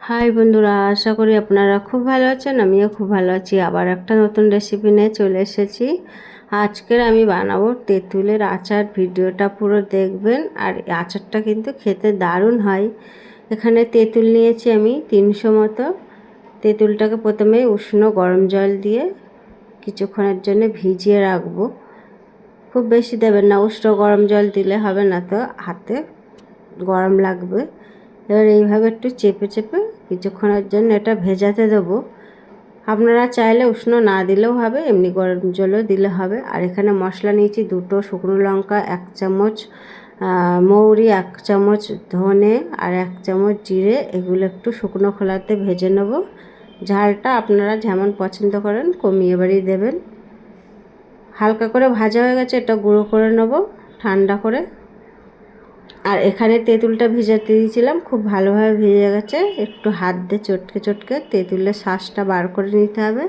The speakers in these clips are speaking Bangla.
হাই বন্ধুরা, আশা করি আপনারা খুব ভালো আছেন। আমিও খুব ভালো আছি। আবার একটা নতুন রেসিপি নিয়ে চলে এসেছি। আজকের আমি বানাবো তেঁতুলের আচার। ভিডিওটা পুরো দেখবেন। আর আচারটা কিন্তু খেতে দারুণ হয়। এখানে তেঁতুল নিয়েছি আমি 300 মতো। তেঁতুলটাকে প্রথমে উষ্ণ গরম জল দিয়ে কিছুক্ষণের জন্য ভিজিয়ে রাখবো। খুব বেশি দেবেন না, উষ্ণ গরম জল দিলে হবে না, তো হাতে গরম লাগবে। এবার এইভাবে একটু চেপে চেপে কিছুক্ষণের জন্য এটা ভেজাতে দেবো। আপনারা চাইলে উষ্ণ না দিলেও হবে, এমনি গরম জলও দিলে হবে। আর এখানে মশলা নিয়েছি 2টো শুকনো লঙ্কা, 1 চামচ মৌরি, 1 চামচ ধনে আর 1 চামচ জিরে। এগুলো একটু শুকনো খোলাতে ভেজে নেব। ঝালটা আপনারা যেমন পছন্দ করেন কমিয়ে বাড়িয়ে দেবেন। হালকা করে ভাজা হয়ে গেছে, এটা গুঁড়ো করে নেব ঠান্ডা করে। আর এখানে তেঁতুলটা ভিজাতে দিয়েছিলাম, খুব ভালোভাবে ভিজে গেছে। একটু হাত দিয়ে চটকে চটকে তেঁতুলের শাঁসটা বার করে নিতে হবে।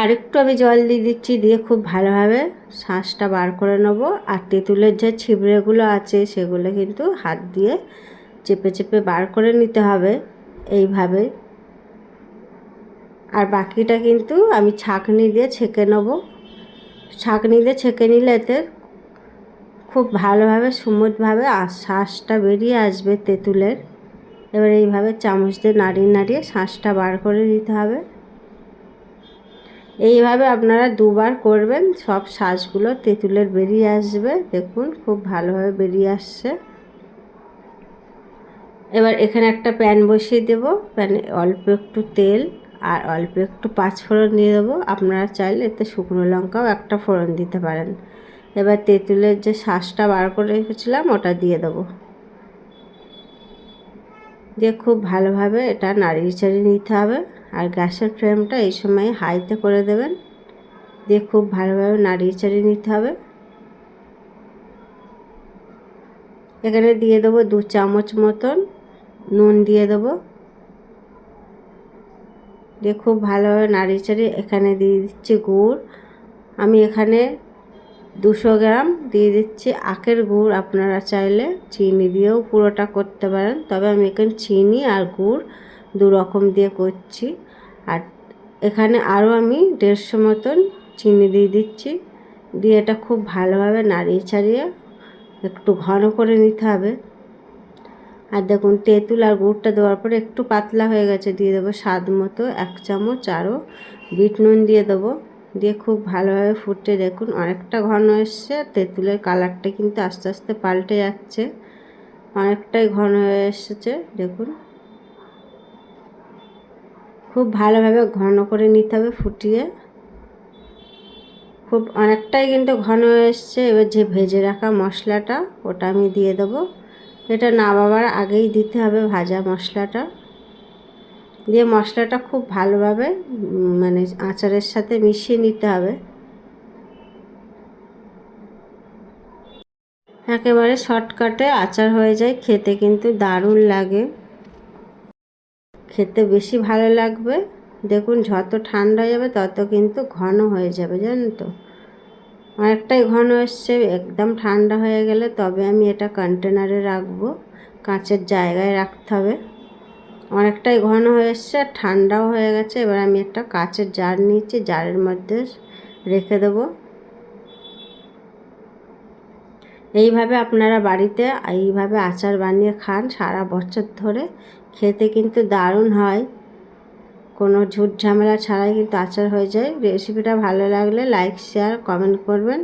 আর একটু আমি জল দিয়ে দিচ্ছি, দিয়ে খুব ভালোভাবে শাঁসটা বার করে নেব। আর তেঁতুলের যে ছিবড়েগুলো আছে সেগুলো কিন্তু হাত দিয়ে চেপে চেপে বার করে নিতে হবে এইভাবে। আর বাকিটা কিন্তু আমি ছাঁকনি দিয়ে ছেঁকে নেব। ছাঁকনি দিয়ে ছেঁকে নিলে এতে খুব ভালোভাবে স্মুথভাবে শাঁসটা বেরিয়ে আসবে তেঁতুলের। এবার এইভাবে চামচ দিয়ে নাড়িয়ে নাড়িয়ে শাঁসটা বার করে নিতে হবে। এইভাবে আপনারা 2বার করবেন, সব শাঁসগুলো তেঁতুলের বেরিয়ে আসবে। দেখুন খুব ভালোভাবে বেরিয়ে আসছে। এবার এখানে একটা প্যান বসিয়ে দেব। প্যানে অল্প একটু তেল আর অল্প একটু 5 ফোড়ন দিয়ে দেবো। আপনারা চাইলে এতে শুকনো লঙ্কাও একটা ফোড়ন দিতে পারেন। এবার তেঁতুলের যে শাঁসটা বার করে রেখেছিলাম ওটা দিয়ে দেবো। দিয়ে খুব ভালোভাবে এটা নাড়িয়ে চাড়িয়ে নিতে হবে। আর গ্যাসের ফ্লেমটা এই সময় হাইতে করে দেবেন। দিয়ে খুব ভালোভাবে নাড়িয়ে চাড়িয়ে নিতে হবে। এখানে দিয়ে দেবো 2 চামচ মতন নুন দিয়ে দেবো। দিয়ে খুব ভালোভাবে নাড়িয়ে চাড়িয়ে এখানে দিয়ে দিচ্ছি গুড়। আমি এখানে 200 গ্রাম দিয়ে দিচ্ছি আখের গুড়। আপনারা চাইলে চিনি দিয়েও পুরোটা করতে পারেন, তবে আমি এখানে চিনি আর গুড় 2 রকম দিয়ে করছি। আর এখানে আরও আমি 150 মতন চিনি দিয়ে দিচ্ছি। দিয়ে এটা খুব ভালোভাবে নাড়িয়ে চাড়িয়ে একটু ঘন করে নিতে হবে। আর দেখুন তেঁতুল আর গুড়টা দেওয়ার পরে একটু পাতলা হয়ে গেছে। দিয়ে দেবো স্বাদ মতো 1 চামচ আরও বিট নুন দিয়ে দেবো। দিয়ে খুব ভালোভাবে ফুটে দেখুন অনেকটা ঘন এসছে। তেঁতুলের কালারটা কিন্তু আস্তে আস্তে পাল্টে যাচ্ছে, অনেকটাই ঘন হয়ে এসেছে। দেখুন খুব ভালোভাবে ঘন করে নিতে হবে ফুটিয়ে। খুব অনেকটাই কিন্তু ঘন হয়ে এসছে। এবার যে ভেজে রাখা মশলাটা ওটা আমি দিয়ে দেবো। এটা নামাবার আগেই দিতে হবে ভাজা মশলাটা। দিয়ে মশলাটা খুব ভালোভাবে মানে আচারের সাথে মিশিয়ে নিতে হবে। একেবারে শর্টকাটে আচার হয়ে যায়, খেতে কিন্তু দারুণ লাগে। খেতে বেশি ভালো লাগবে। দেখুন যত ঠান্ডা হয়ে যাবে তত কিন্তু ঘন হয়ে যাবে, জানেন তো। অনেকটাই ঘন এসছে। একদম ঠান্ডা হয়ে গেলে তবে আমি এটা কন্টেনারে রাখবো, কাঁচের জায়গায় রাখতে হবে। অনেকটাই ঘন হয়ে এসছে আর ঠান্ডাও হয়ে গেছে। এবার আমি একটা কাঁচের জার নিয়েছি, জারের মধ্যে রেখে দেবো। এইভাবে আপনারা বাড়িতে এইভাবে আচার বানিয়ে খান সারা বছর ধরে, খেতে কিন্তু দারুণ হয়। কোনো ঝুট ঝামেলা ছাড়াই কিন্তু আচার হয়ে যায়। রেসিপিটা ভালো লাগলে লাইক শেয়ার কমেন্ট করবেন।